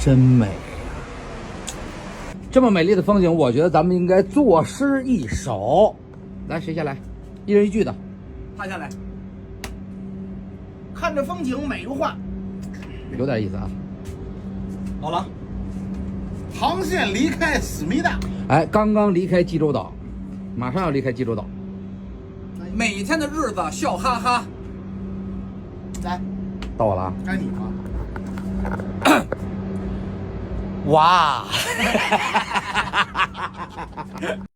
真美呀！这么美丽的风景，我觉得咱们应该作诗一首。来，谁先来？一人一句的。趴下来，看着风景美如画。有点意思啊。好了，航线离开思密达，哎，刚刚离开济州岛，马上要离开济州岛。每天的日子笑哈哈。来，到我了啊！该你了。哇！